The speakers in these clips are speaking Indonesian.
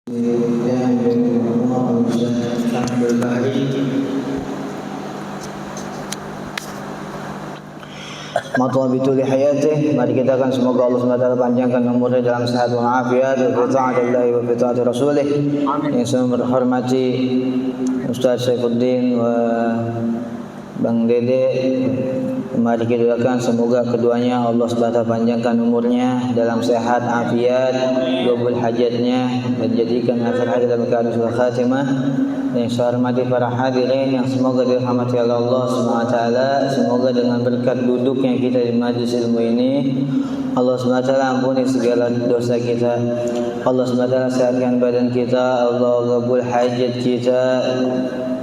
Matlabitul hayatih. Mari kita akan semoga Allah SWT panjangkan umurnya dalam sehat wa afiat wa ta'atillahi wa ta'ati rasulih. Yang saya menghormati Ustaz Saifuddin wa Bang Dede, mari kita doakan semoga keduanya Allah SWT panjangkan umurnya dalam sehat afiat, qabul hajatnya, dan jadikan akhir hayat dalam keadaan khatimah. Yang saya hormati para hadirin yang semoga dirahmati oleh Allah SWT. Semoga dengan berkat duduknya kita di majlis ilmu ini, Allah SWT ampuni segala dosa kita, Allah SWT sehatkan badan kita, Allah qabul hajat kita,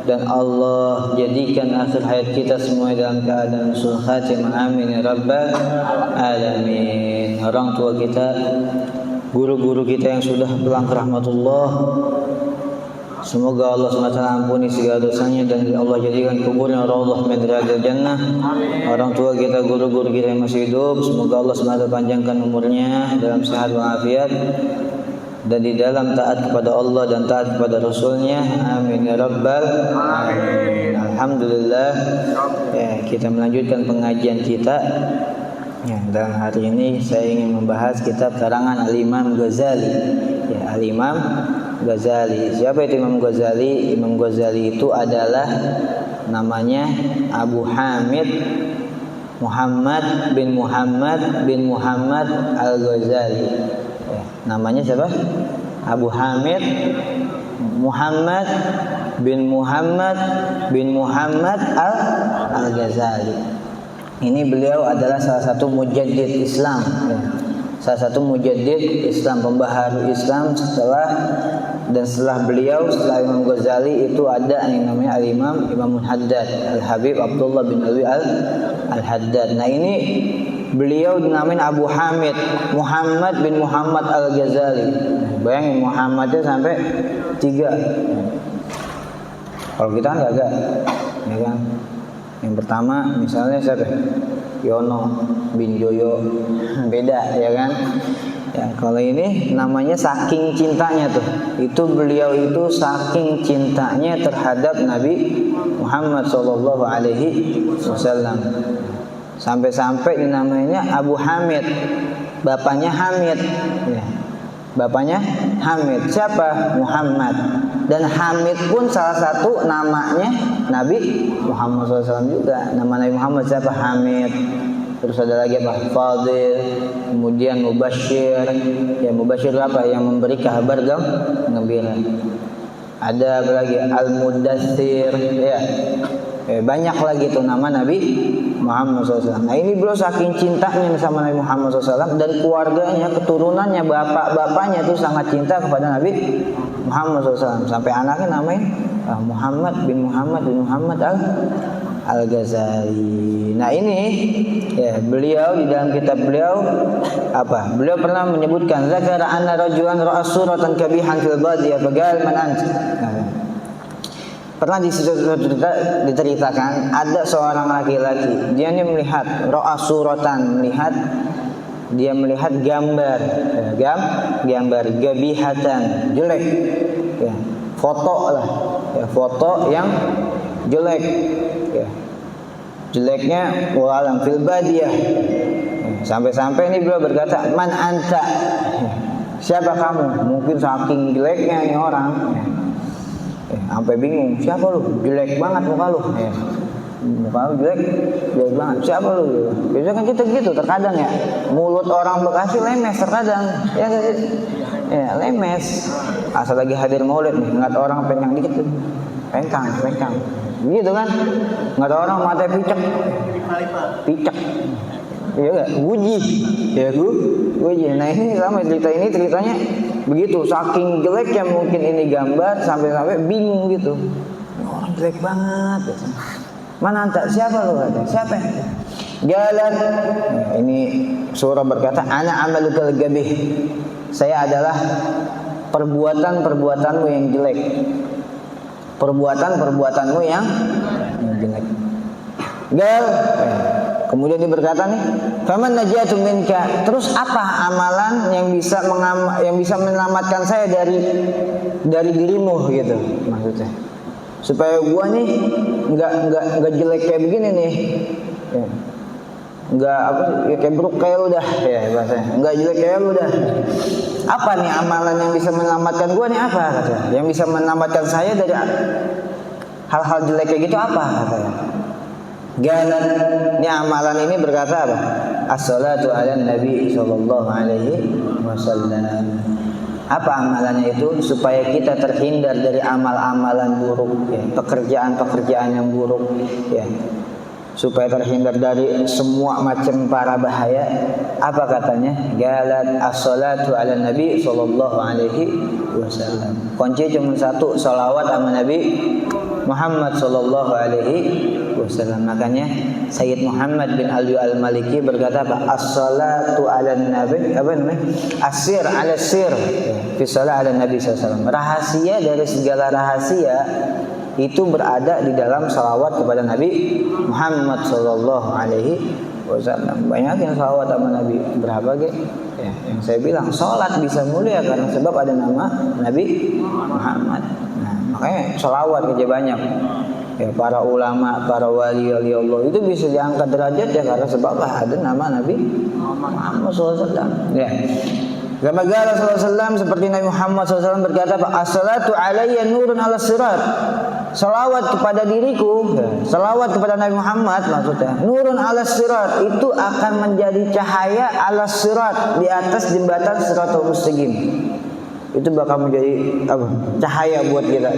dan Allah jadikan akhir hayat kita semua dalam keadaan husnul khatimah. Amin ya rabbal alamin. Orang tua kita, guru-guru kita yang sudah pulang ke rahmatullah, semoga Allah SWT ampuni segala dosanya dan Allah jadikan kuburnya raudhah min riyadil jannah. Orang tua kita, guru-guru kita yang masih hidup, semoga Allah SWT panjangkan umurnya dalam sehat walafiat dan di dalam taat kepada Allah dan taat kepada Rasulnya. Amin ya rabbal alamin. Alhamdulillah, ya, kita melanjutkan pengajian kita. Ya, dalam hari ini saya ingin membahas kitab karangan Al-Imam Ghazali. Ya, Al-Imam Ghazali. Siapa itu Imam Ghazali? Imam Ghazali itu adalah namanya Abu Hamid Muhammad bin Muhammad Al-Ghazali. Ya, namanya siapa? Abu Hamid Muhammad bin Muhammad Al-Ghazali. Ini beliau adalah salah satu mujaddid Islam, ya. Salah satu mujaddid Islam, pembaharu Islam setelah beliau, setelah Imam Ghazali itu ada yang namanya Al-Imam Imamun Haddad, Al-Habib Abdullah bin Alwi Al-Haddad. Nah, ini beliau dinamain Abu Hamid Muhammad bin Muhammad Al-Ghazali. Bayangin Muhammadnya sampai 3. Kalau kita kan enggak, ya kan? Yang pertama misalnya siapa? Yono bin Joyo, beda ya kan? Ya, kalau ini namanya saking cintanya tuh. Itu beliau itu saking cintanya terhadap Nabi Muhammad sallallahu alaihi wasallam. Sampai-sampai dinamainya Abu Hamid. Bapaknya Hamid, ya. Bapaknya Hamid. Siapa? Muhammad. Dan Hamid pun salah satu namanya Nabi Muhammad SAW juga. Nama Nabi Muhammad siapa? Hamid. Terus ada lagi apa? Fadil. Kemudian Mubashir. Ya, Mubashir apa? Yang memberi kabar gembira. Ada apa lagi? Al-Mudaththir. Ya. Banyak lagi itu nama Nabi Muhammad SAW. Nah, ini beliau saking cintanya sama Nabi Muhammad SAW dan keluarganya, keturunannya, bapak-bapaknya itu sangat cinta kepada Nabi Muhammad SAW. Sampai anaknya namanya Muhammad bin Muhammad Al-Ghazali. Nah, ini ya, beliau di dalam kitab beliau apa? Beliau pernah menyebutkan zakara anna rajulan ra'a suratan kabihan fil badiyah faqala man anta. Pernah diceritakan ada seorang laki-laki, dia ini melihat ra'a suratan, dia melihat gambar gabihatan, jelek, ya, foto lah, ya, foto yang jelek, ya, jeleknya walam fil badiyah. Sampai-sampai ini beliau berkata, man anta, siapa kamu? Mungkin saking jeleknya nih orang, ya. Sampai bingung, siapa lu? Jelek banget muka lu, ya. Muka lu jelek banget, siapa lu? Biasanya kan kita gitu terkadang ya, mulut orang Bekasi lemes terkadang, ya lemes. Asal lagi hadir maulid nih, ngeliat orang pengkang dikit, pengkang, gitu kan? Ngeliat orang mata picek, iya gak? Guji, ya guji. Nah, ini sama ceritanya begitu, saking jeleknya mungkin ini gambar sampai bingung gitu. Orang jelek banget. Mana anta? Siapa lu? Siapa? Jalan. Nah, ini surah berkata, ana amalukal gabih. Saya adalah perbuatanmu yang jelek. Perbuatanmu yang jelek. Gal, Kemudian dia berkata nih, "Faman najatu minka?" Terus apa amalan yang bisa menyelamatkan saya dari dirimu gitu maksudnya. Supaya gua nih enggak jelek kayak begini nih. Ya. Enggak ya kayak buruk kayak lu dah ya bahasanya. Enggak jelek kayak lu dah. Apa nih amalan yang bisa menyelamatkan gua nih apa katanya? Yang bisa menyelamatkan saya dari hal-hal jelek kayak gitu apa katanya? Galan, ini amalan ini berkata apa? As-salatu ala Nabi sallallahu alaihi wasallam. Apa amalannya itu? Supaya kita terhindar dari amal-amalan buruk, ya, pekerjaan-pekerjaan yang buruk, ya. Supaya terhindar dari semua macam para bahaya. Apa katanya? Galat as-salatu ala Nabi sallallahu alaihi wasallam. Kunci cuma satu, salawat sama Nabi Muhammad sallallahu alaihi wasallam. Makanya Sayyid Muhammad bin Ali al-Maliki berkata apa? As-salatu ala Nabi, apa namanya? Asir ala sir fi salat ala Nabi sallallahu alaihi wasallam. Rahasia dari segala rahasia itu berada di dalam salawat kepada Nabi Muhammad sallallahu alaihi wasallam. Banyak yang salawat sama Nabi. Berapa ge? Ya, yang saya bilang salat bisa mulia karena sebab ada nama Nabi Muhammad. Nah, makanya salawat aja banyak. Ya, para ulama, para wali Allah itu bisa diangkat derajat ya karena sebab ada nama Nabi Muhammad SAW. Ya. Kama qala sallallahu seperti Nabi Muhammad SAW berkata, "As-salatu alayya nurun 'ala sirat." Salawat kepada diriku, salawat kepada Nabi Muhammad maksudnya, nurun 'ala sirat, itu akan menjadi cahaya 'ala sirat, di atas jembatan Siratul Mustaqim. Itu bakal menjadi apa? Cahaya buat kita.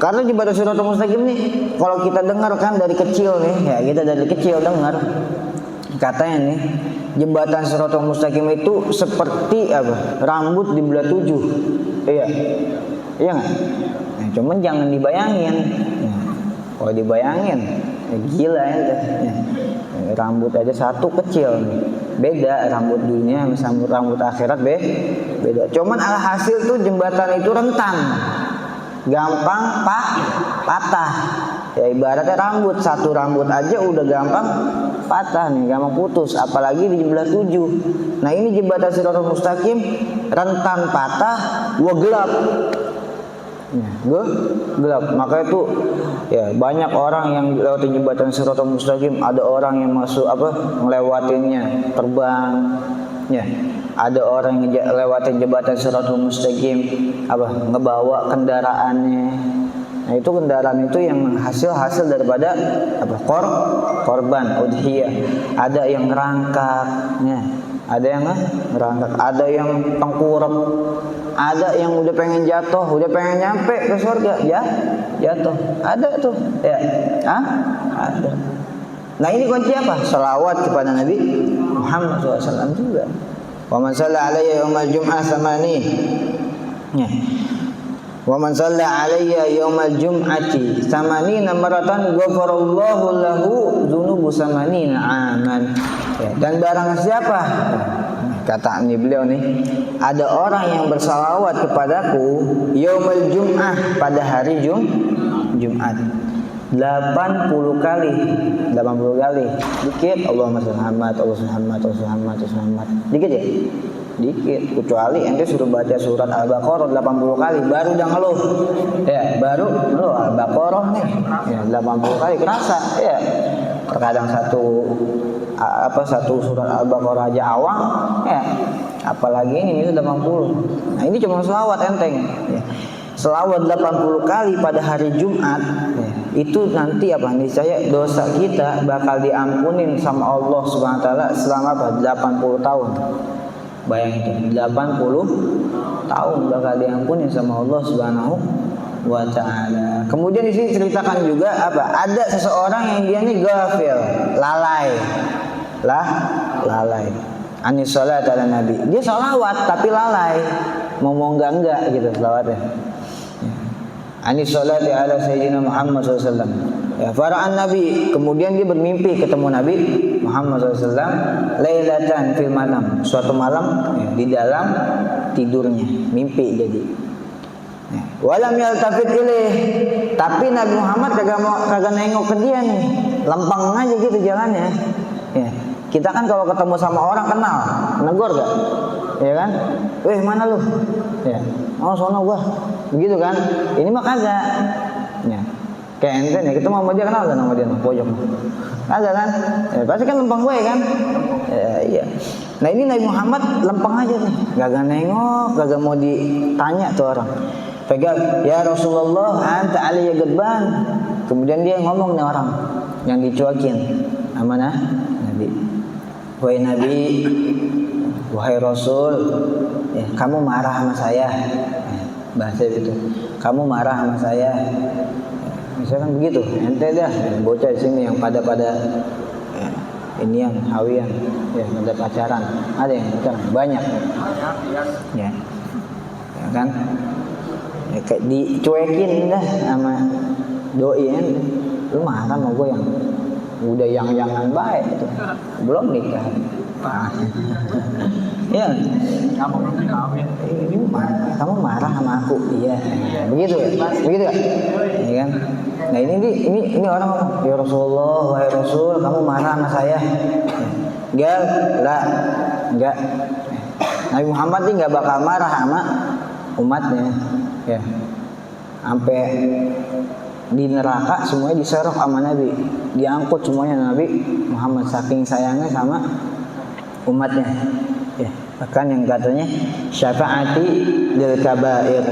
Karena jembatan Siratul Mustaqim nih, kalau kita dengar kan dari kecil nih, ya kita dari kecil dengar katanya nih, jembatan Siratul Mustaqim itu seperti apa? Rambut di belah 7. Iya. Iya enggak? Nah, cuman jangan dibayangin. Nah, kalau dibayangin, ya gila ya. Rambut aja satu kecil nih. Beda rambut dunia sama rambut akhirat beda. Cuman alhasil tuh jembatan itu rentan. Gampang patah. Ya ibaratnya rambut, satu rambut aja udah gampang patah nih, gampang putus, apalagi di belah 7. Nah, ini jembatan Siratul Mustaqim rentan patah, gelap. Ya, gelap. Makanya tuh ya banyak orang yang lewati jembatan Siratul Mustaqim, ada orang yang masuk ngelewatinnya terbang. Ya. Ada orang yang lewatin jembatan Siratul Mustaqim ngebawa kendaraannya. Nah, itu kendaraan itu yang hasil daripada korban udhiyah. Ada yang ngerangkak, ya. Ada yang ngerangkak, ada yang tengkurap, ada yang udah pengen jatuh, udah pengen nyampe ke surga, jatuh. Ada tuh, ya. Ada. Nah, ini kunci apa? Salawat kepada Nabi Muhammad SAW juga. Wa man shalla alayya yaumal jum'ah samani. Ya. Wa man shalla alayya yaumal jum'ati samanina maratan ghafarallahu lahu dzunubu samanina aman. Ya, dan barang siapa, kata ini beliau nih, ada orang yang bersalawat kepadaku yaumul jum'ah, pada hari Jumat 80 kali. Dikit. Allahumma shalli Muhammad, Muhammad. Dikit ya? Dikit. Kecuali ente suruh baca surat Al-Baqarah 80 kali baru udah ngeluh. Ya, baru ngeluh Al-Baqarah nih. Ya, 80 kali kerasa. Ya. Terkadang satu surat Al-Baqarah aja awang, ya. Apalagi ini 80. Nah, ini cuma selawat enteng, ya. Selawat 80 kali pada hari Jumat, ya, itu nanti niscaya dosa kita bakal diampunin sama Allah Subhanahu wa taala selama 80 tahun. Bayangin, 80 tahun bakal diampunin sama Allah Subhanahu wa taala. Kemudian di sini ceritakan juga ada seseorang yang dia nih ghafil, lalai. Anis salat ala Nabi. Dia salawat tapi lalai. Mau enggak gitu salawatnya. Anis salati ala Sayyidina Muhammad SAW. Ya, fara'an Nabi, kemudian dia bermimpi ketemu Nabi Muhammad SAW. Lailatan fil manam, suatu malam, ya, di dalam tidurnya, mimpi jadi. Ya. Walam yaltafit ilaih, tapi Nabi Muhammad kagak nengok ke dia nih, lempeng aja gitu jalannya. Ya. Kita kan kalau ketemu sama orang kenal, negor gak? Ya kan? Mana lu? Ya. Oh sono gua. Begitu kan? Ini mah kagak. Ya. Kayak ente nih, ketemu sama dia kenal gak nama dia pojok? Kagak kan? Ya, pasti kan lempeng gue kan? Ya, iya. Nah ini Nabi Muhammad lempeng aja nih, kagak nengok, kagak mau ditanya tuh orang. Pegang, ya Rasulullah, anta aliyya gadban. Kemudian dia ngomong nih orang yang dicuekin, amanah Nabi. Wahai Nabi, wahai Rasul, ya, kamu marah sama saya. Bahasa itu, kamu marah sama saya. Misalkan begitu, ente dah bocah di sini yang pada ya, ini yang hawian, ya pada pacaran, ada yang pacaran banyak, ya kan, ya, kayak dicuekin dah sama doi ente, lu marah sama gue yang udah yang baik itu, belum nikah. Ya, kamu marah sama aku, iya, begitu ya, ya kan? Nah ini orang ngomong, ya Rasulullah, wahai Rasul, kamu marah sama saya? Enggak. Nabi Muhammad ini nggak bakal marah sama umatnya, ya, sampai di neraka semuanya diserok sama Nabi, diangkut semuanya Nabi Muhammad saking sayangnya sama umatnya, ya. Bahkan yang katanya syafaati lil kabair,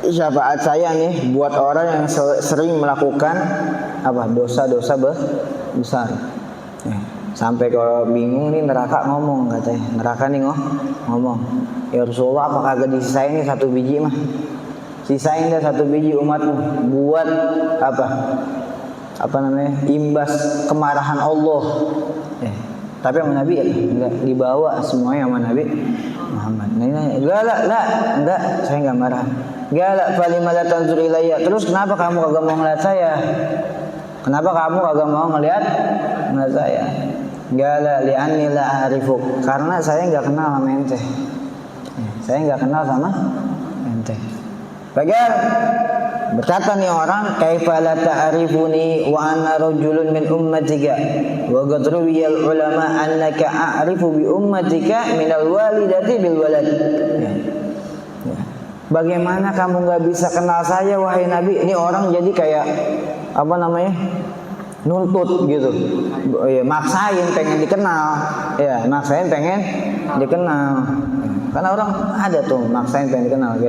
syafaat saya nih buat orang yang sering melakukan dosa-dosa besar, ya. Sampai kalau bingung nih neraka ngomong, katanya neraka nih ngomong, ya Rasulullah apa kagak disisain nih 1 biji mah, sisain dah 1 biji umatmu buat imbas kemarahan Allah, ya. Tapi sama Nabi enggak dibawa semuanya sama Nabi Muhammad. Enggak, saya enggak marah. Enggak, falima la tanzur ilayya. Terus kenapa kamu kagak mau ngeliat saya? Kenapa kamu kagak mau ngeliat saya? Enggak, li'anni la a'rifuk. Karena saya enggak kenal sama ente. Saya enggak kenal sama ente. Bagian berkata nih orang, kaifa la ta'rifuni wa ana rajulun min ummatika wa qad ruwiya ulama annaka a'rifu bi ummatika min al-walidati bil walad. Bagaimana kamu enggak bisa kenal saya wahai Nabi? Ini orang jadi kayak nuntut gitu. Ya, maksain pengen dikenal. Ya, maksain pengen dikenal. Karena orang ada tuh maksain pengen dikenal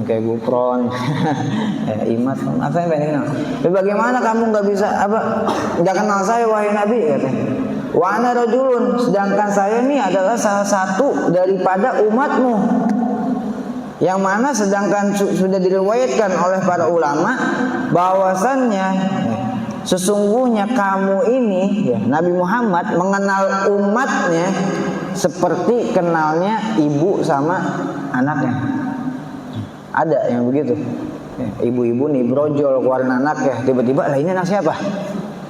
kayak Gupron, Imas, saya pengen kenal. Tapi bagaimana kamu nggak bisa nggak kenal saya wahai Nabi? Katanya. Wa ana rajulun, sedangkan saya ini adalah salah satu daripada umatmu. Yang mana sedangkan sudah diriwayatkan oleh para ulama bahwasannya sesungguhnya kamu ini, ya, Nabi Muhammad mengenal umatnya seperti kenalnya ibu sama anaknya. Ada yang begitu, ya, ibu-ibu nih brojol keluarin anak ya, tiba-tiba lah ini anak siapa?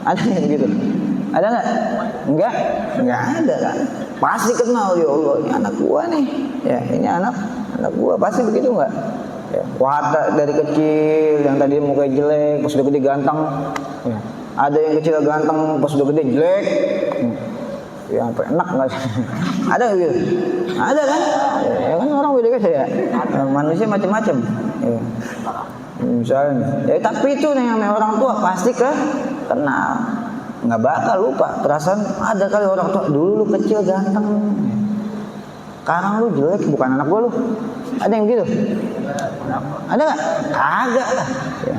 Ada yang begitu? Ada nggak? Nggak ada kan? Pasti kenal, ya Allah ini anak gua nih, ya ini anak gua, pasti begitu nggak? Ya, watak dari kecil yang tadi mukanya jelek, pas udah gede ganteng, ya. Ada yang kecil ganteng, pas udah gede jelek. Ya sampai enak nggak sih? Ada gitu? Ada kan? Ya kan orang beda-beda ya. Manusia macam-macam. Ya. Misalnya, ya tapi itu yang namanya orang tua pasti kenal. Nggak bakal lupa. Perasaan ada kali orang tua dulu lu kecil ganteng. Sekarang lu jelek, bukan anak gua lu. Ada yang gitu? Ada nggak? Kagak lah. Ya.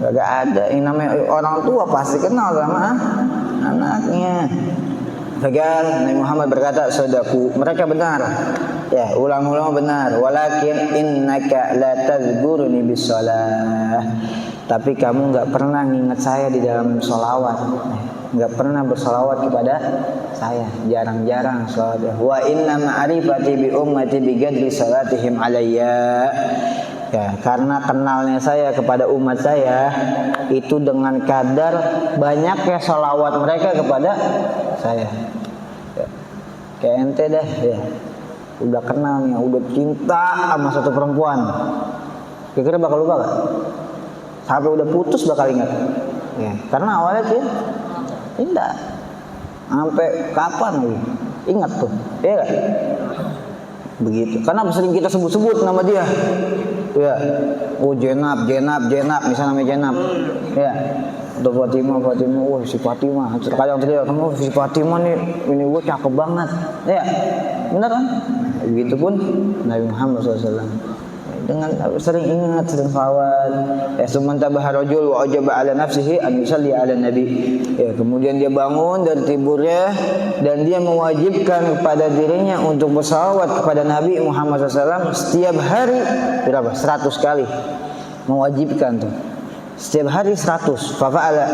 Kagak ada. Yang namanya orang tua pasti kenal sama anaknya. Bagian Nabi Muhammad berkata, sadaku, mereka benar. Ya, ulama-ulama benar. Walakin innaka la tadhkuruni bis shalah. Tapi kamu enggak pernah nginget saya di dalam sholawat. Enggak pernah bersolawat kepada saya. Jarang-jarang sholawat. Wa inna ma'rifati bi ummati bi gadri salatihim alayya. Ya, karena kenalnya saya kepada umat saya itu dengan kadar banyaknya sholawat mereka kepada saya. Ya. Kayak ente dah ya. Udah kenal nih, udah cinta sama satu perempuan. Kira-kira bakal lupa gak? Sampai udah putus bakal ingat. Ya, karena awalnya cinta. Sampai kapan lagi? Ingat tuh, ya gak? Begitu. Karena sering kita sebut-sebut nama dia. Ya. Oh Jenab, misalnya namanya Jenab. Ya. Atau Fatimah, oh si Fatimah. Kadang terlihat, oh si Fatimah nih, ini gue cakep banget. Ya. Benar kan? Begitupun Nabi Muhammad SAW. Dengan sering ingat, sering salawat. Summan tabaha rajul wa ajaba ala nafsihi an yusalli ala nabi. Ya, kemudian dia bangun dari tidurnya dan dia mewajibkan kepada dirinya untuk bersalawat kepada Nabi Muhammad SAW setiap hari berapa? 100 kali. Mewajibkan tuh. Setiap hari 100. Fa fa'ala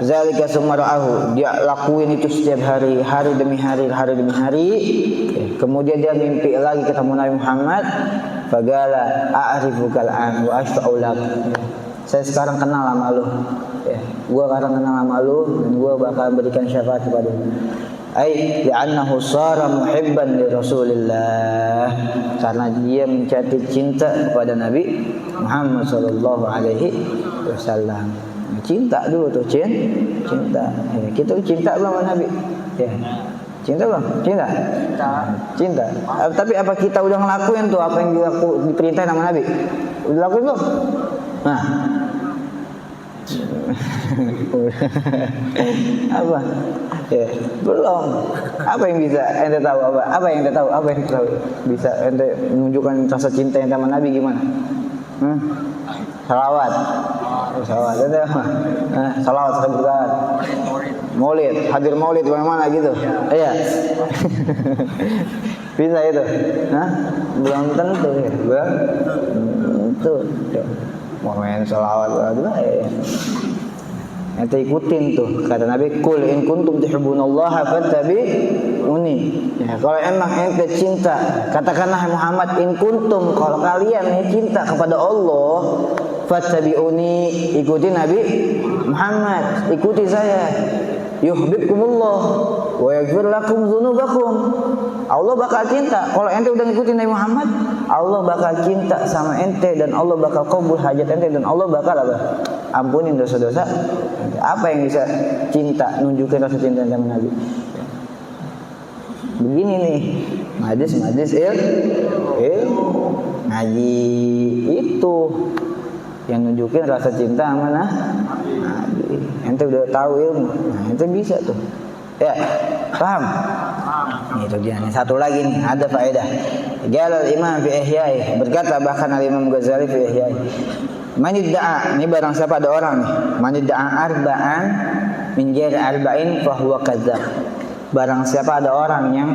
zalika summa ra'ahu. Dia lakuin itu setiap hari, hari demi hari. Ya, kemudian dia mimpi lagi ketemu Nabi Muhammad. Fagala a'rifukal an wa ashfa'u lak. Saya sekarang kenal sama lu. Ya, gua sekarang kenal sama lu dan gua bakal berikan syafaat kepadamu. Ai li'annahu shara muhibban li Rasulillah. Karena dia menjadi cinta kepada Nabi Muhammad sallallahu alaihi wasallam. Cinta dulu tuh, cinta. Ya, kita cinta belum sama Nabi? Ya. Cinta belum? Cinta. Tapi apa kita udah ngelakuin tuh apa yang diperintahin sama Nabi? Udah lakuin belum? Nah. Apa? Ya, belum. Apa yang bisa ente tahu apa? Apa yang ente tahu? Bisa ente menunjukkan rasa cinta yang sama Nabi gimana? Salawat. Ente apa? Salawat sebentar. Maulid, hadir maulid mana gitu. Iya. Bisa itu. Belum tentu ya. Belum tentu. Mau main salawat juga ya. Ente ikutin tuh kata Nabi, "Qul in kuntum tuhibbunallaha fattabi'uni." Ya, kalau emang ente cinta, katakanlah Muhammad, in kuntum, kalau kalian cinta kepada Allah, fattabi'uni, ikuti Nabi Muhammad, ikuti saya. Yuhibbukumullah wa yaghfir lakum dzunubakum. Allah bakal cinta. Kalau ente udah ngikutin Nabi Muhammad, Allah bakal cinta sama ente dan Allah bakal kabul hajat ente dan Allah bakal apa? Ampunin dosa-dosa. Apa yang bisa cinta, nunjukin rasa cinta sama Nabi? Begini nih, majlis ilmu, ngaji itu yang nunjukin rasa cinta sama Nabi. Ente udah tahu ilmu, nah ente bisa tuh. Ya, paham? Itu dia nih. Satu lagi nih, ada faedah. Jalal Imam fi Ihya'i, berkata bahkan Al-Imam Ghazali fi Ihya'i. Man idda'a, ini barang siapa ada orang nih. Man idda'a arba'an min ghairi arba'in fa huwa kadzdzab. Barang siapa ada orang yang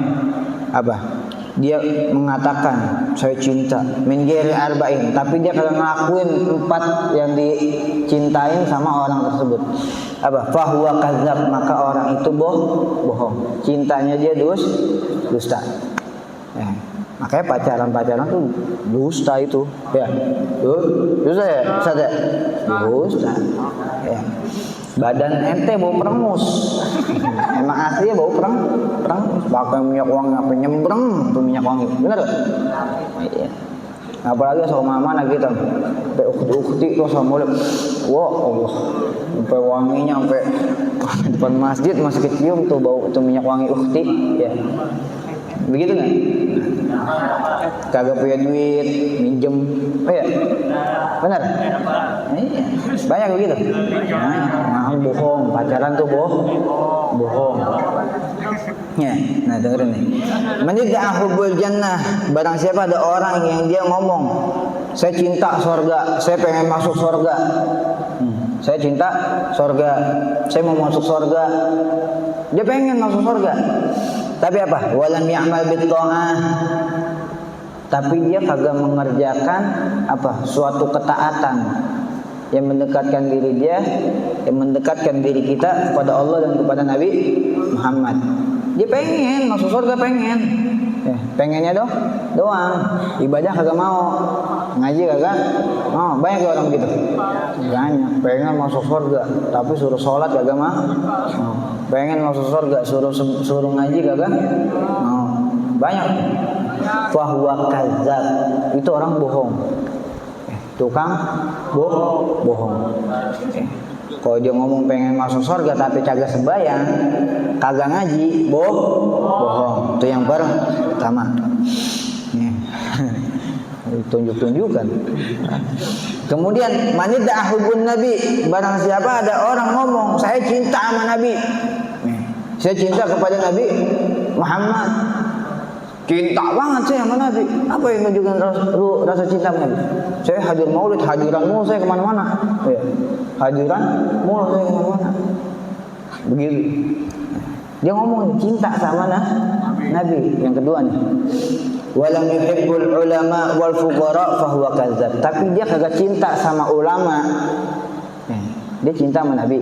apa? Dia mengatakan saya cinta min ghairi arba'in, tapi dia kagak ngelakuin 4 yang dicintain sama orang tersebut. Apa? Fa huwa kadzdzab, maka orang itu bohong. Cintanya dia dusta. Ya. Makanya pacaran tuh dusta itu, ya. Dusta ya, Ustaz. Dusta. Ya. Badan ente bau perengus. Emang aslinya bau perengus. Pakai minyak wangi apa nyembreng tuh minyak wangi. Benar gak? Iya. Apalagi sama mana kita. Sampai ukti tuh sama mulut. Wah, Allah. Sampai wanginya sampai depan masjid masih kecium tuh bau tuh minyak wangi ukti, ya. Begitu nggak? Kagak punya duit, minjem, iya, benar? Iya, banyak begitu. Nah, bohong, pacaran tuh bohong. Ya, nah dengerin nih. Menidda'a hubbul jannah, barang siapa ada orang yang dia ngomong, saya cinta surga, saya pengen masuk surga. Saya cinta surga, saya mau masuk surga. Dia pengen masuk surga. Tapi apa? Walam ya'mal bit-tha'ah. Tapi dia kagak mengerjakan apa? Suatu ketaatan yang mendekatkan diri kita kepada Allah dan kepada Nabi Muhammad. Dia pengen masuk surga, pengennya doang. Ibadah kagak mau, ngaji kagak mau. Banyak orang gitu. Banyak pengen masuk surga, tapi suruh sholat kagak mau. Pengen masuk surga, suruh ngaji kagak mau. Banyak. Fahuwa kadzdzab, itu orang bohong. Tukang bohong. Kalau dia ngomong pengen masuk surga tapi kagak sembahyang, kagak ngaji, bohong. Itu yang pertama. Tunjuk-tunjukkan. Kemudian manidda hubun nabi, barang siapa ada orang ngomong saya cinta sama nabi, saya cinta kepada Nabi Muhammad, cinta banget saya sama Nabi. Apa yang menunjukkan rasa cinta sama Nabi? Saya hadir maulid, hadiran mulu saya kemana-mana. Ya. Hadiran mulu saya kemana-mana. Begitu. Dia ngomong cinta sama Nabi. Yang kedua nih, walam yuhibbul ulama wal fuqara fahuwa kadzdzab. Tapi dia kagak cinta sama ulama. Dia cinta sama Nabi.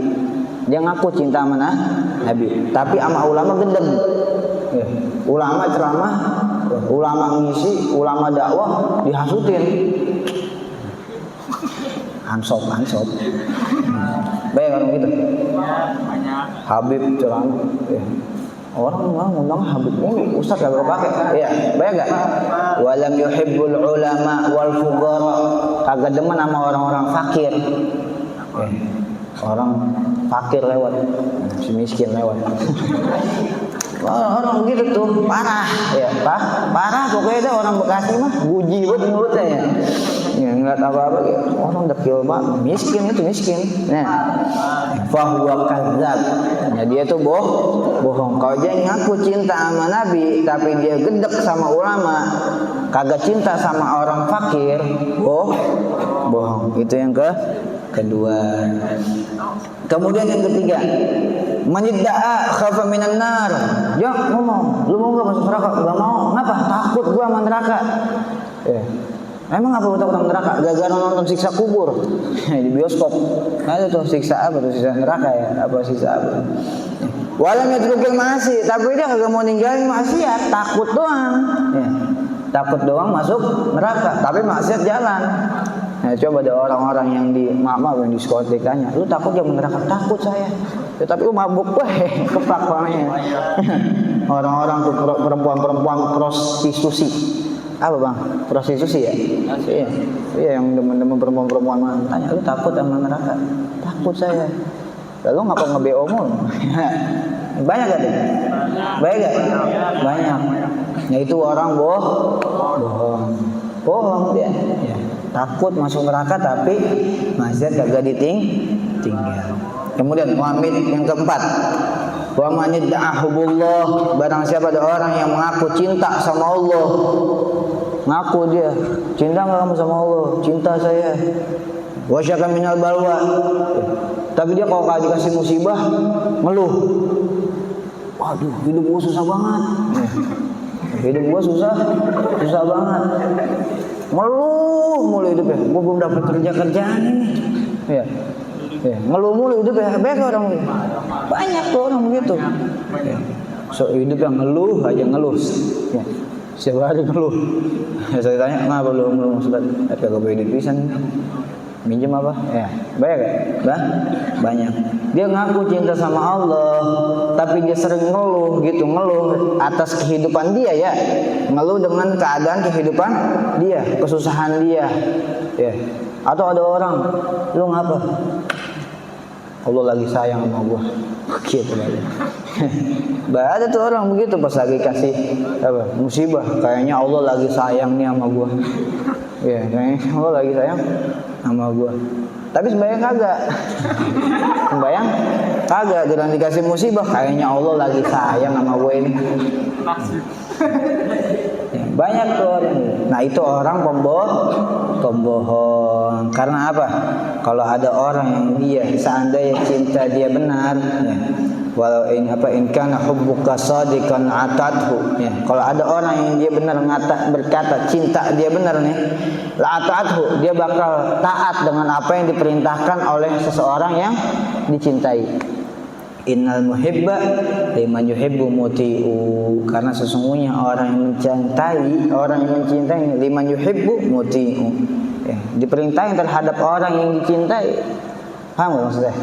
Dia ngaku cinta sama Nabi, tapi sama ulama gendem. Ulama ceramah, ulama ngisi, ulama dakwah dihasutin. Hansop. Banyak orang gitu. Habib ceramah. Orang ngundang Habib mulu, Ustaz kagak pakai. Iya, banyak enggak? Walam yuhibbul ulama wal fuqara. Kagak demen sama orang-orang fakir. Orang fakir lewat, si miskin lewat. Orang begitu tuh parah, ya parah pokoknya dah orang Bekasi mah buji buat mulutnya ya. Ya ngeliat apa-apa gitu. Orang dekil banget, miskin itu miskin. Nah, fahuwa kadzdzab. Ya dia tuh bohong. Kalau dia ngaku cinta sama Nabi tapi dia gedek sama ulama, kagak cinta sama orang fakir, bohong. Itu yang kedua. Kemudian yang ketiga, manidda'a khafa minan nar. Dia ngomong, lu mau enggak masuk neraka? Enggak mau. Ngapa? Takut gua sama neraka. Emang apa takut sama neraka? Gara-gara nonton siksa kubur di bioskop. Ada tuh siksa apa tuh? Siksa neraka ya? Apa siksa apa? Walam yatrukil ma'asi, tapi dia kagak mau ninggalin maksiat, takut doang. Takut doang masuk neraka, tapi maksiat jalan. Nah, coba ada orang-orang yang di diskotik tanya, lu takut gak neraka? Takut saya. Ya, tapi lu mabuk kepak orangnya. Orang-orang tuh perempuan prostitusi. Apa bang? Prostitusi ya? Iya yang demen-demen perempuan tanya, lu takut sama neraka? Takut saya. Lalu ngapa nge-BO mulu? Banyak gak deh? Banyak. Nah itu orang bohong dia. Ya. Takut masuk neraka tapi maksiat kagak ditinggal. Kemudian Muhammad yang keempat, wa manidda'a hubullah, barang siapa ada orang yang mengaku cinta sama Allah. Ngaku dia, cinta enggak kamu sama Allah? Cinta saya. Wa syaka minal balwa. Tapi dia kalau dikasih musibah ngeluh. Waduh, hidup gua susah banget. Hidup gua susah banget. Ngeluh mulu hidupnya, gue belum dapat kerjaan ini. Ya. Ngeluh mulu hidupnya, banyak orang begitu. Banyak tuh orang begitu. Ya. So hidupnya ngeluh aja ngeluh. Ya. Setiap hari ngeluh. Saya tanya, kenapa lu ngeluh Ustaz? Kagak boleh duit pisan. Minjem apa? Ya, banyak ya? Banyak. Dia ngaku cinta sama Allah, tapi dia sering ngeluh atas kehidupan dia ya. Ngeluh dengan keadaan kehidupan dia, kesusahan dia. Ya. Atau ada orang, lu ngapa? Allah lagi sayang sama gua. Gitu aja. Ada tuh orang begitu pas lagi kasih musibah, kayaknya Allah lagi sayang nih sama gua. Ya, kayaknya Allah lagi sayang sama gua. Tapi sembahyang kagak. Sembahyang kagak, jangan dikasih musibah, kayaknya Allah lagi sayang sama gua ini. Banyak tuh orang. Nah, itu orang pembohong. Karena apa? Kalau ada orang yang dia seandainya cinta dia benar, ya. Walau in kana hubbuka shadiqan atathu, ya. Kalau ada orang yang dia benar berkata cinta dia benar nih, la atathu, dia bakal taat dengan apa yang diperintahkan oleh seseorang yang dicintai. Innal muhibba liman yuhibbu muti'u, karena sesungguhnya orang yang mencintai liman yuhibbu muti'u, ya, diperintahin terhadap orang yang dicintai. Paham gak maksudnya?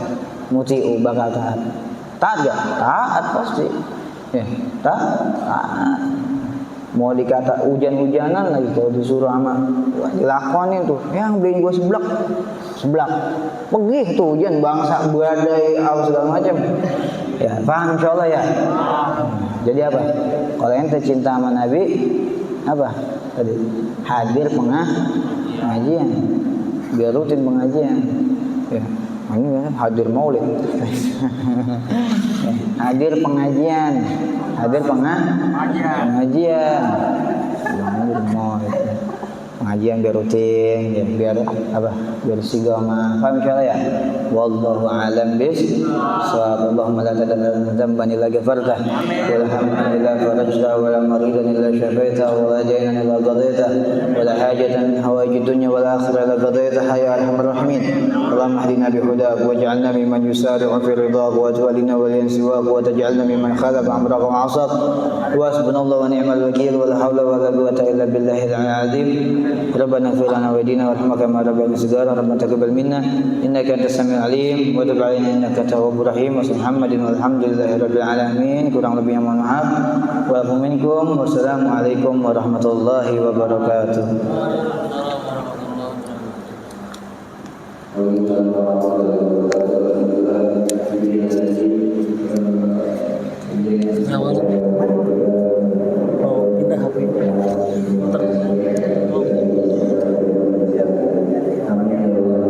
Muti'u bakal taat gak? Taat pasti. Ya, taat. Mau dikata hujan-hujanan lagi kalau disuruh sama dilakonin tuh, yang beliin gue seblak, pergi tuh hujan bangsa badai apa segala macam. Ya paham insyaallah ya. Jadi apa? Kalau ente cinta sama Nabi, apa tadi? Hadir pengajian, biar rutin pengajian. Ya, ini hadir maulid. Hadir pengajian, hadir pengajian. Pengajian biar rutin, ya, biar apa? Biar istiqomah. Paham insyaallah ya. Wallahu a'lam bissawab. Allahumma la tad'u dhanban illa ghafartah wa la hamdan illa farajtah wa la maridan illa shafaitah wa la daynan illa qadaitah wa la hajatan min hawaijid dunya wal akhirah illa qadaitah ya arhamar rahimin. Allahumma hdina bi hudak waj'alna mimman yusari'u fi ridhak wa tawallina wa yansiwak wa taj'alna mimman khalafa amraka wa 'asak wa hasbunallahu wa ni'mal wakeel wa la hawla wa la quwwata illa billahil 'azim. ربنا اغفر لنا ويهدنا وارحمنا كما ربنا صغارا ربنا تقبل منا انك انت السميع العليم وتب علينا انك التواب الرحيم محمد والحمد لله رب العالمين. Kurang lebihnya mohon maaf. Wa minkum wassalamualaikum warahmatullahi wabarakatuh. Pindah HP. Alhamdulillah.